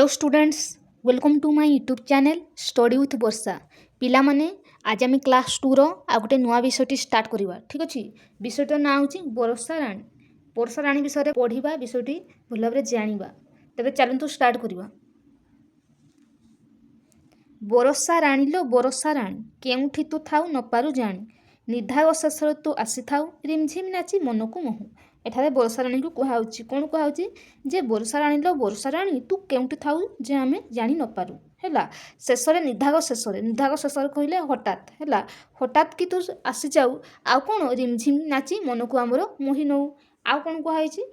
Hello students, welcome to my YouTube channel study with Varsha. पिला माने आज आम क्लास 2 रो आ गोटे नुआ विषयटी स्टार्ट करवा। ठीक अच्छे, विषयटार ना हूँ वर्षा राणी। वर्षा राणी विषय पढ़ा विषयटी भल भाव जाना। तेरे चलतु स्टार्ट करवा। बरषा राणी लो बरषा राणी केउठी तू थाउ न पारु जाणी, निधाग शेषर तू आसी थाउ रिमझिम नाची मन को मोहू। एठारे बरषा राणी को कहुच्छी कौन कहुच्छी जे बरषा राणी लो बरषा राणी तू केउठी थाउ जे आमे जानी न पारु हैला। शेषरे निधाग शेषर कहले हठात हैला, हठात कि तू आसी जाऊ आउ कौन रिमझिम नाची मन को आमर मोही नऊ। आउ कौन कहुच्छी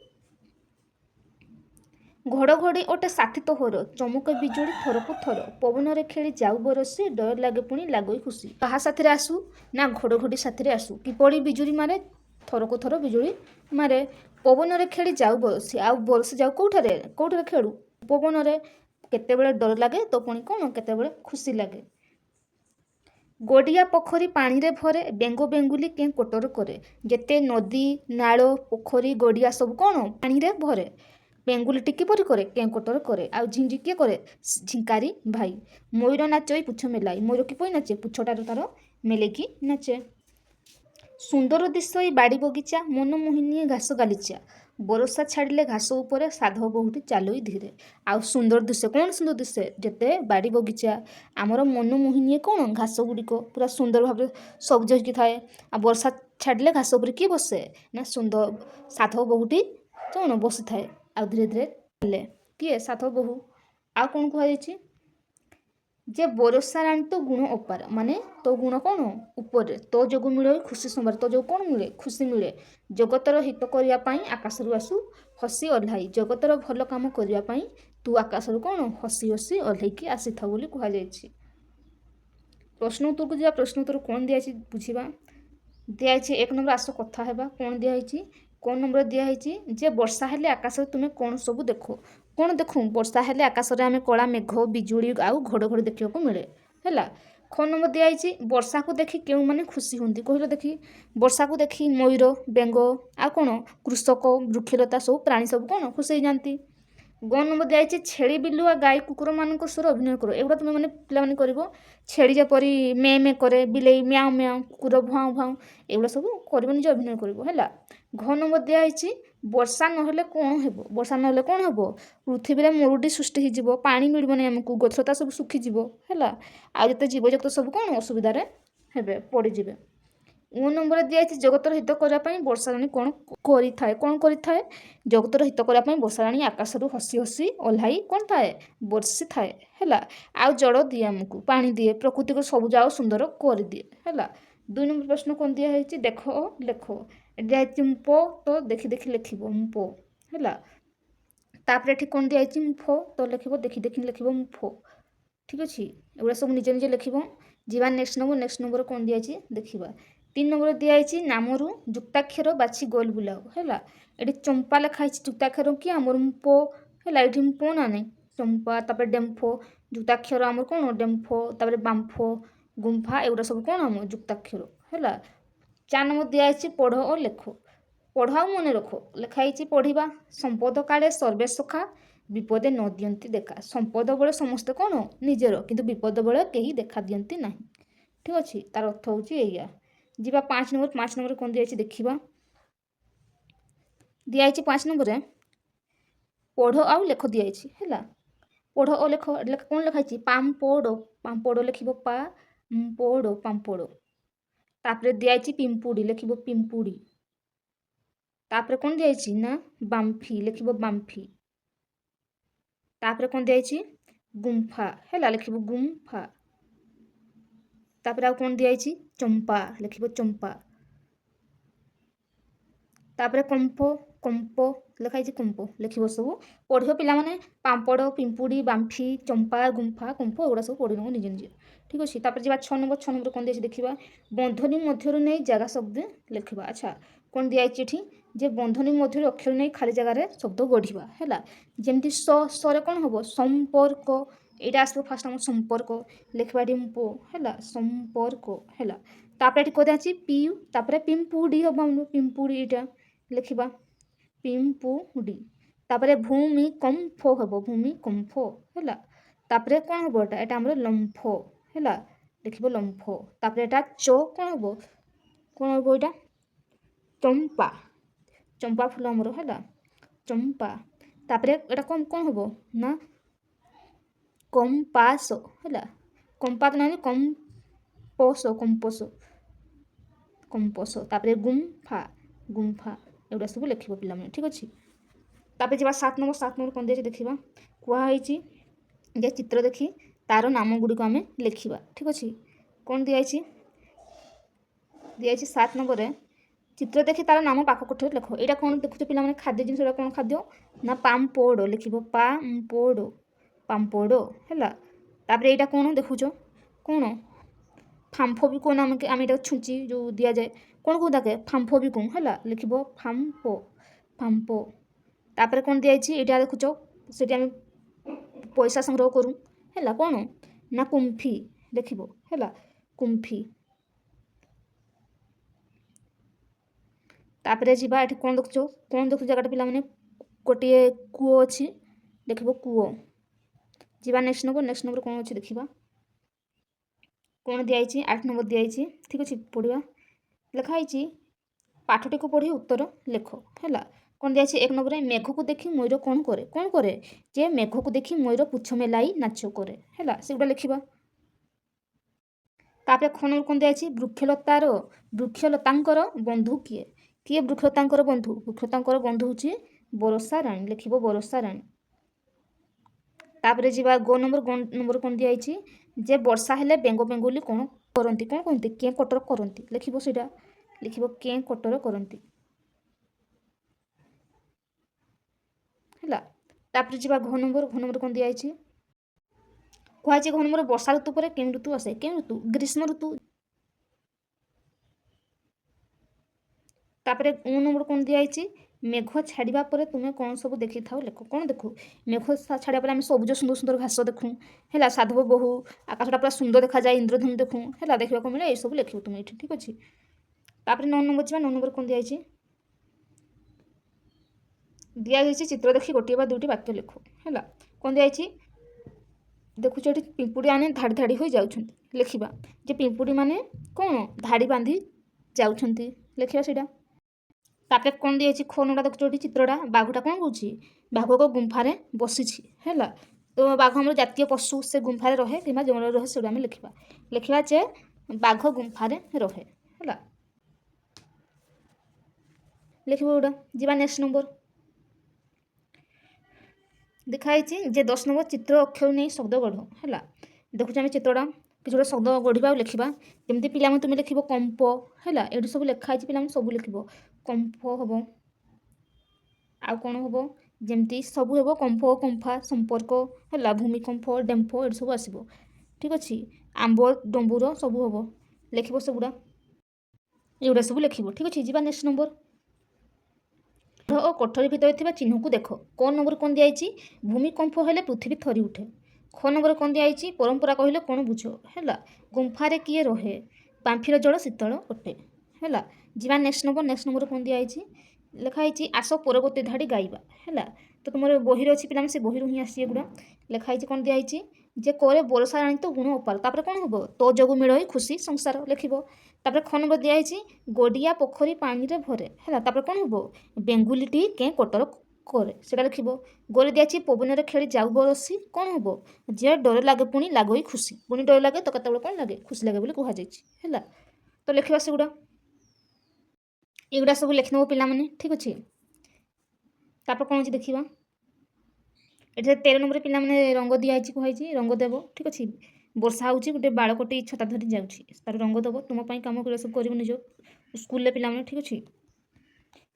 घड़घड़ी ओटे साथी तोहर चमुक बिजुड़ी थरकु थर पवन रे खेली जाऊ बरसी डर लागे पुणी लागोई खुशी। कहा साथी आसू ना घड़घड़ी साथी आसू किपड़ी बिजुड़ी मारे थरकु थर बिजुड़ी मारे पवन रे खेली जाऊ बरसी आउ बरसी जाऊ कौठारे कौठारे खेलू पवन रे केतेबेले डर लागे तो पुणी कौन केतेबेले खुशी लागे। गड़िया पोखरी पानी रे भरे बेंगो बेंगुली के कोटर करे जेते नदी नाल पोखरी गड़िया सब कौन पानी रे भरे बेंगुली टिकी परी करे के कोटर करे आउ झिंझी किए करे झिंकारी भाई। मयूर नाचई पुछ मेलाई मयूर किपरि नाचे पुछटार तार मेलेकी नाचे। सुंदर दिशई बाड़ी बगीचा मन मोहिनी घास गालीचा बरषा छाड़िले घास उपरे साधव बहुटी चालुई धीरे। आउ सुंदर दिशे कौन सुंदर दिशे जेते बाड़ी बगीचा आमर मन मोहिनी कौन घास गुड़िक पूरा सुंदर भाव सबुज होकी थाए। आ वर्षा छाड़िले घास उपर किए बसे ना सुंदर साधव बहुटी कौन बसी थाए आउ धीरे धीरे चले किए साधव बहु। आउ कौन कहुच्छी जे बरषा राणी तो गुण अपार माने तो गुण कौन ऊपर तो जो मिले खुशी संबार तो जो कौन मिले खुशी मिले। जगतर हित करने आकाशरू आसू हसी ओह्लाई जगतर भल काम करने तू आकाशरू कौन हसी हसी ओह्लैकी आसी था बोली कहुଯାଇଛି। प्रश्न उत्तर को जा प्रश्न उत्तर कौन दिखाई बुझा दिखाई एक नंबर आस कथा है कौन दिखाई कौन नंबर दिखाई जे वर्षा हेले आकाश तुम्हें कौन सब देख कौन देखूँ वर्षा हेले आकाश में आम कला मेघ बिजुड़ी आउ घड़घड़ी देखा मिले है। ख नंबर दिखाई वर्षा को देखी क्यों मैंने खुशी हूँ कहल देखी वर्षा को देखी मयूर बेंग आ कौन कृषक वृक्षलता सब प्राणी सब कौन खुशी हो जाती। ग नंबर दिखाई छेली बिलुआ गाई कुकुर मान स्वर अभिनय कर एगुड़ा तुम मैंने पे कर छेली जपरी मे मे करे बिलेई म्याऊ म्याऊ कुकुर भाऊ भाऊ एगुड़ा सब कर निज अभिनय कर। घ नंबर दिखाई वर्षा नहेले कौन हेब वर्षा नहेले कौन हेब पृथ्वी में मरुडी सृष्टि हो पानी मिलबनी आमको गछलता सब सुखीज है आते जीवजगत सब कौन असुविधार हे पड़े। ओ नंबर दिखाई जगतर हित करने वर्षा राणी कौन करें जगतर हित करने वर्षा राणी आकाशरू हसी हसी ओह्लाई कौन थाए बर्षी थाए है। आउ जड़ दिए आमको पानी दिए प्रकृति को सबुज आउ सुंदर कर दिए है। 2 नंबर प्रश्न कौन दिखाई देख लेख दिखाई मुप तो देखी देखी लिख मुप है। तापर ये कौन दिखाई मुफ तो लिख देखी देखी लिख मुफ। ठीक अच्छे एगुड़ा सब निजे निजे लिख जा। नेक्स्ट नंबर कौन दिखाई देखा 3 नंबर दिखाई नामरू जुक्ताक्षर बाछी गोल बुलाओ है। ये चंपा लिखाई जुक्ताक्षर कि आमर मुप है ये मुप ना नहीं चंपा तापर डेम्फ जुक्ताक्षर आमर कौन डेम्फ तापर बाम्फ गुंफा एगुड़ा सब कौन आम जुक्ताक्षर है। 4 नंबर दिखाई पढ़ और लेख पढ़ आ मन रख लिखाई पढ़ा संपद काले सर्वे सखा विपदे न दियंती देखा संपद बेले समस्ते कौन निजर किंतु विपद बेले कहीं देखा दियंती ना। ठीक अच्छे तार अर्थ हूँ या जी 5 नंबर कौन दिखाई देखा दिखाई 5 नंबर पढ़ आउ लेख दिखाई है। पढ़ और लेख कौन लिखाई पाम्पड़ पाम्पड़ लिख पा पड़ पाम्पड़ तापर दिखाई पिंपुड़ी लिख पिंपुड़ी तापर कौन दिखाई ना बाम्फी लिख बाम्फी तापर कौन दिखाई गुंफा है लिख गुंफा तापर आ कौन दिखाई चंपा लिख चंपा तापर कंप कंप लिखाई कंप लिख सब पढ़ पे पाम्पड़ पिंपुड़ी बाम्फी चंपा गुंफा कंप एगुड़ा सब पढ़ निजे निजे। ठीक अच्छे तापर जी 6 नंबर कौन दिखाई देखा बंधनी मध्य नहीं जगह शब्द लिखा। अच्छा कौन दिखाई जे बंधनी मध्य अक्षर नहीं खाली जगार शब्द गढ़ा है जमी सरे कौन हम संपर्क यहाँ आसो फास्ट आम संपर्क लिखा पो है संपर्क है। तापर कौन दिखाई पीयू तापर पिंपुड़ी हम पिंपुड़ी यहाँ लिखा पिंपुड़ी तापर भूमिकंप हम भूमिकंप है तापर कौन हम एटा आमर लम्फ है लिख लम्फ तापर एटा च कौन हम यहाँ चंपा चंपा फूल आमर है चंपा तापर एटा कौन कौन हम ना कंपास है कंपा तो ना कंपोस कंपोस कंपोस तापर गुम्फा गुम्फा एगुड़ा सब लिख पे ठीक अच्छे तापर जा 7 नंबर कौन दिए देखा कहुई जे चित्र देखी तार नाम गुड़िक आम लिखा ठीक अच्छे कौन दिखाई 7 नंबर चित्र देखी तार नाम पाख कोठरी लिख यहाँ कौन देखुच पे खाद्य जिन कौन खाद्य ना पाम्पोड़ लिख पाम्पोड़ पाम्पोड़ है तापर यहाँ कौन देखुच कौन फाम्फ भी कौन आम यहाँ छुंची जो दि जाए कौन कौ ताके फाम्फ भी कौन है लिख फाम्पो फाम्पो तापर कौन दिखाई यहाँ देखुच से पैसा संग्रह करूँ है कौन ना कुम्फी लिख है कुम्फी तापर जावा ये कौन देखुच जगह पे गोटे कूओ अच्छी लिख कूओ जावा नेक्स्ट नंबर कौन अच्छे देखा कौन दिखाई 8 नंबर दिखाई ठीक अच्छे पढ़ा लिखाई पाठटी को पढ़ी उत्तर लेख है कौन दिखाई 1 नंबर मेघ को देखी मयूर कौन करे जे मेघ को देखी मयूर पुछ मेलाई नाच करे है से गुड़ा लिखा तापर ख नंबर कौन दिखाई वृक्षलतांकर बंधु किए किए वृक्षलतांकर बंधु हूँ बरषा राणी लिख बरषा राणी तापर जा गो नंबर कौन दिखाई जे वर्षा हेले बेंग बेंगुली कौन करती कौन कहते के कटर करती लिख लिख के कटर करती है तापर जा घ नंबर कौन दिखाई कहुई घ नंबर वर्षा ऋतु पर के ऋतु आसे के ऋतु ग्रीष्म ऋतु तापर नंबर कौन दिखाई मेघ छाड़ा पर तुम्हें कौन सब देखी था लेख कौन देखू मेघ छाड़ा पर आम सबुज सुंदर सुंदर घास देखूँ है साधव बहु आकाशटा पूरा सुंदर देखा जाए इंद्रधनु देखूँ है देखा मिले ये सब लिख तुम ये ठीक अच्छे तापर 9 नंबर जा 9 नंबर कौन दिखाई चित्र देखी गोटे बा 2टी वाक्य लिख है कौन दिखाई देखुच ये पिंपुड़ी मैंने धाड़ी धाड़ी हो जाऊँ लिखा जे पिंपुड़ी मैंने कौन धाड़ी बांधी जाऊँ लिखा से तापर कौन दिखाई ख नंबर देखुच चित्रटा बाघटा कौन कौन बाघ को गुंफार बसी है तो बाघ आम जातीय पशु से गुंफार रहे कि जंगल रहे से लिखा लिखा जे बाघ गुंफार रहे है लिख गुड़ा जा नेक्स्ट नंबर दिखाई जे 10 नंबर चित्र अक्षर नहीं शब्द गढ़ है देखुच आम चित्रटा कि गोटे शब्द गढ़ा लिखा जमी पिला तुम लिख कंप है ये सब लिखाई पे सब लिख कंप हम आ कौन हम जमती सब हम कंप कंफा संपर्क है भूमिकंप डेम्फ ये सब आसो ठीक अच्छे आंब डंबुर सब हम लिख से गुड़ा ये सब लिख ठीक अच्छे जा नेक्स्ट नंबर और कोठरी भितर चिन्ह को देख कौन नंबर कौन दिखाई भूमिकंप हेले पृथ्वी थरी उठे ख नंबर कौन दिखाई परंपरा कहले कौन बुझ है गुंफारे किए रहे बांफीर जल शीतल अटे है जा नेक्स्ट नंबर कौन दिखाई लिखाई आस परवर्ती धाड़ी गाइबा है तो तुम बही अच्छी पे से बही ही आसी गुड़ा लिखाई कौन दिखाई जे करे बरषा राणी तो गुण अपार तापर कौन हम तो जगु मिल खुशी संसार लिख तापर ख नंबर दिखाई गड़िया पोखरी पानी रे भरे है तापर कौन हम बेंगुलीटी के कटर करे से लिख गोरे दिखाई पवन में खेली जाऊ बरसी कौन हम जे डर लगे पुणी लागई खुशी पुणी डर लगे तो कत कौन लगे खुशी लगे बोली कहुई है तो लिखा से गुड़ा युड़ा सब लिखिनब पे ठीक अच्छे तापर कौन अच्छे देखा ये 13 नंबर पे रंग दिखाई कहुई रंग देव ठीक अच्छे वर्षा हो गोटे बालकटी छता धरी जाऊँगी तार रंग देव तुमपाई कम कर सब कर निज स्कूल पे ठीक अच्छे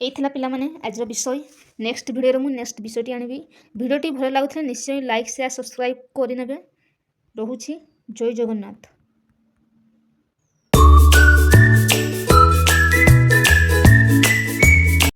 यही पे आज विषय नेक्स्ट वीडियो मुझे नेक्स्ट विषयटी आनी भिडियोटी भल लगुले निश्चय लाइक शेयर सब्सक्राइब करने रोचे जय जगन्नाथ।